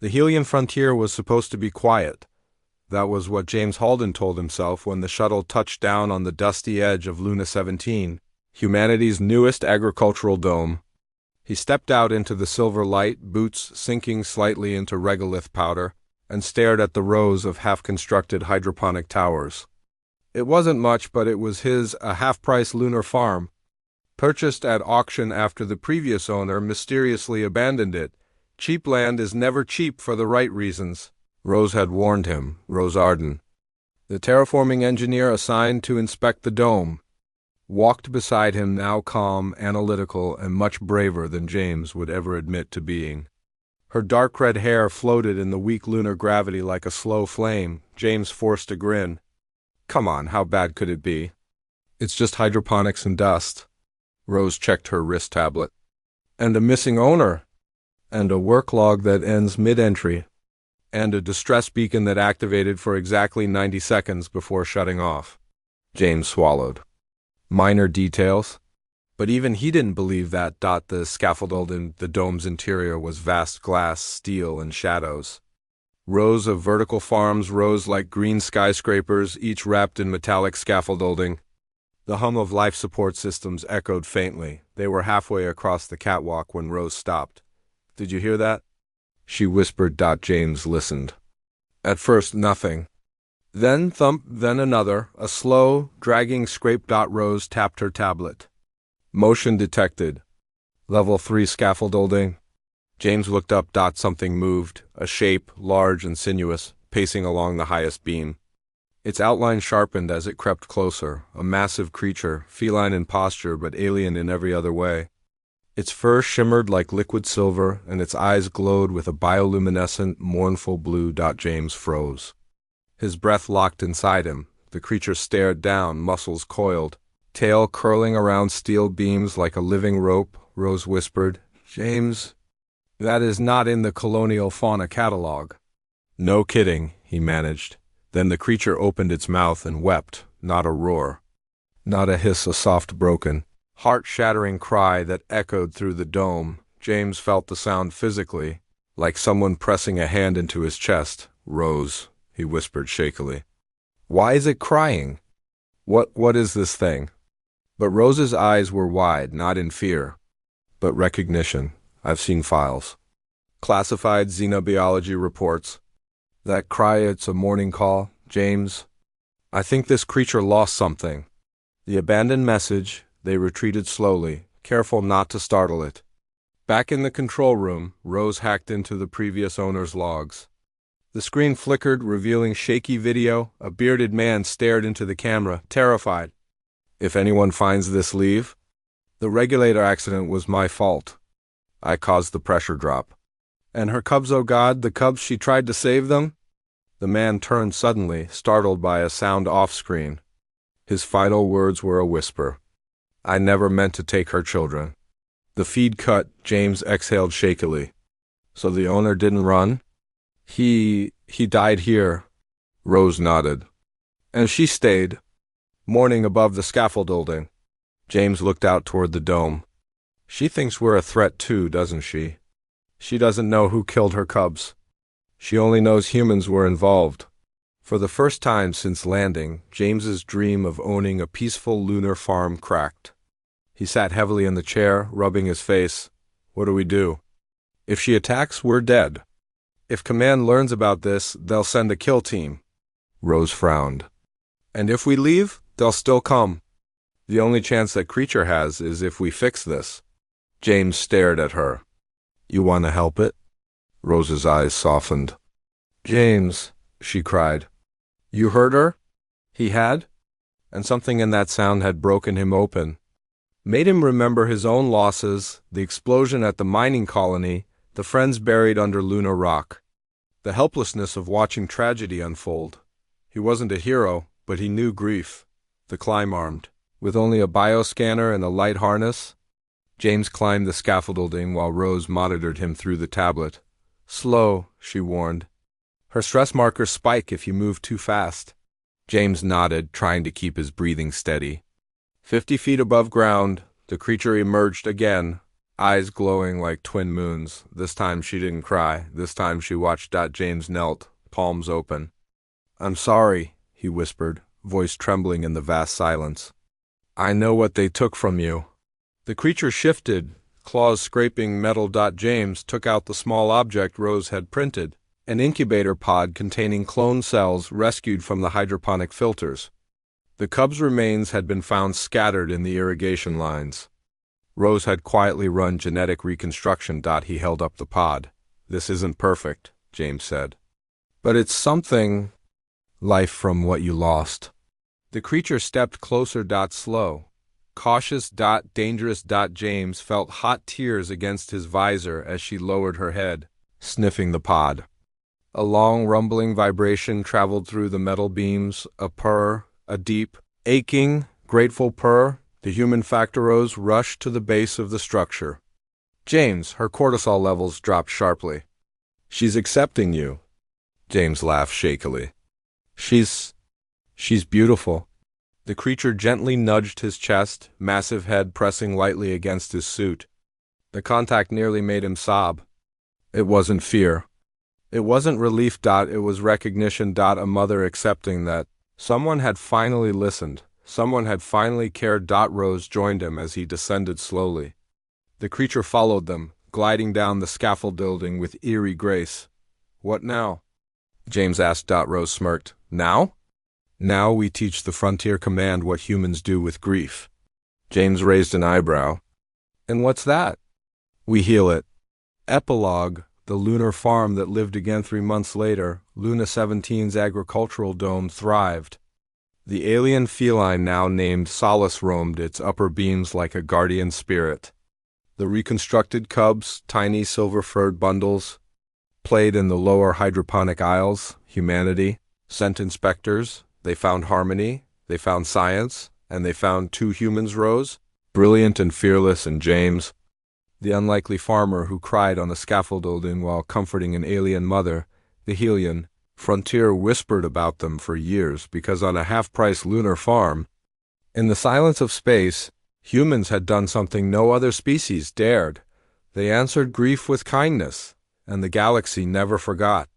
The Helian frontier was supposed to be quiet. That was what James Halden told himself when the shuttle touched down on the dusty edge of Luna 17, humanity's newest agricultural dome. He stepped out into the silver light, boots sinking slightly into regolith powder, and stared at the rows of half-constructed hydroponic towers. It wasn't much, but it was a half-price lunar farm, purchased at auction after the previous owner mysteriously abandoned it. Cheap land is never cheap for the right reasons, Rose had warned him, Rose Arden. The terraforming engineer assigned to inspect the dome walked beside him, now calm, analytical, and much braver than James would ever admit to being. Her dark red hair floated in the weak lunar gravity like a slow flame. James forced a grin. Come on, how bad could it be? It's just hydroponics and dust. Rose checked her wrist tablet. And a missing owner. And a work log that ends mid-entry. And a distress beacon that activated for exactly 90 seconds before shutting off. James swallowed. Minor details. But even he didn't believe that. The scaffold in the dome's interior was vast glass, steel, and shadows. Rows of vertical farms rose like green skyscrapers, each wrapped in metallic scaffolding. The hum of life support systems echoed faintly. They were halfway across the catwalk when Rose stopped. Did you hear that? She whispered. James listened. At first, nothing. Then thump, then another, a slow, dragging scrape. Rose tapped her tablet. Motion detected. Level 3 scaffolding. James looked up. Something moved, a shape, large and sinuous, pacing along the highest beam. Its outline sharpened as it crept closer, a massive creature, feline in posture but alien in every other way. Its fur shimmered like liquid silver, and its eyes glowed with a bioluminescent, mournful blue. James froze. His breath locked inside him. The creature stared down, muscles coiled, tail curling around steel beams like a living rope. Rose whispered, James, that is not in the colonial fauna catalog. No kidding, he managed. Then the creature opened its mouth and wept, not a roar. Not a hiss, a soft, broken, heart-shattering cry that echoed through the dome. James felt the sound physically, like someone pressing a hand into his chest. Rose, he whispered shakily. Why is it crying? What is this thing? But Rose's eyes were wide, not in fear, but recognition. I've seen files. Classified xenobiology reports. That cry, it's a morning call, James. I think this creature lost something. The abandoned message. They retreated slowly, careful not to startle it. Back in the control room, Rose hacked into the previous owner's logs. The screen flickered, revealing shaky video. A bearded man stared into the camera, terrified. If anyone finds this, leave. The regulator accident was my fault. I caused the pressure drop. And her cubs, oh God, the cubs, she tried to save them? The man turned suddenly, startled by a sound off-screen. His final words were a whisper. I never meant to take her children. The feed cut. James exhaled shakily. So the owner didn't run? He died here. Rose nodded. And she stayed, mourning above the scaffolding. James looked out toward the dome. She thinks we're a threat too, doesn't she? She doesn't know who killed her cubs. She only knows humans were involved. For the first time since landing, James's dream of owning a peaceful lunar farm cracked. He sat heavily in the chair, rubbing his face. What do we do? If she attacks, we're dead. If Command learns about this, they'll send a kill team. Rose frowned. And if we leave, they'll still come. The only chance that creature has is if we fix this. James stared at her. You want to help it? Rose's eyes softened. James, she cried. You heard her? He had? And something in that sound had broken him open. Made him remember his own losses, the explosion at the mining colony, the friends buried under lunar rock. The helplessness of watching tragedy unfold. He wasn't a hero, but he knew grief. The climb armed, with only a bioscanner and a light harness. James climbed the scaffolding while Rose monitored him through the tablet. Slow, she warned. Her stress markers spike if you move too fast. James nodded, trying to keep his breathing steady. 50 feet above ground, the creature emerged again, eyes glowing like twin moons. This time she didn't cry. This time she watched. James knelt, palms open. "I'm sorry," he whispered, voice trembling in the vast silence. "I know what they took from you." The creature shifted, claws scraping metal. James took out the small object Rose had printed, an incubator pod containing clone cells rescued from the hydroponic filters. The cub's remains had been found scattered in the irrigation lines. Rose had quietly run genetic reconstruction. He held up the pod. "This isn't perfect," James said. "But it's something. Life from what you lost." The creature stepped closer. Slow. Cautious. Dangerous. James felt hot tears against his visor as she lowered her head, sniffing the pod. A long rumbling vibration traveled through the metal beams, a purr, a deep, aching, grateful purr. The human factoros rushed to the base of the structure. "James," her cortisol levels dropped sharply. "She's accepting you." James laughed shakily. She's beautiful." The creature gently nudged his chest, massive head pressing lightly against his suit. The contact nearly made him sob. It wasn't fear. It wasn't relief. It was recognition. A mother accepting that someone had finally listened. Someone had finally cared. Rose joined him as he descended slowly. The creature followed them, gliding down the scaffolding with eerie grace. "What now?" James asked. Rose smirked. "Now? Now we teach the Frontier Command what humans do with grief." James raised an eyebrow. "And what's that?" "We heal it." Epilogue: the lunar farm that lived again 3 months later, Luna 17's agricultural dome thrived. The alien feline now named Solace roamed its upper beams like a guardian spirit. The reconstructed cubs, tiny silver-furred bundles, played in the lower hydroponic aisles. Humanity sent inspectors. They found harmony, they found science, and they found 2 humans. Rose, brilliant and fearless, and James, the unlikely farmer who cried on the scaffolding while comforting an alien mother. The Helion Frontier whispered about them for years because on a half-price lunar farm, in the silence of space, humans had done something no other species dared. They answered grief with kindness, and the galaxy never forgot.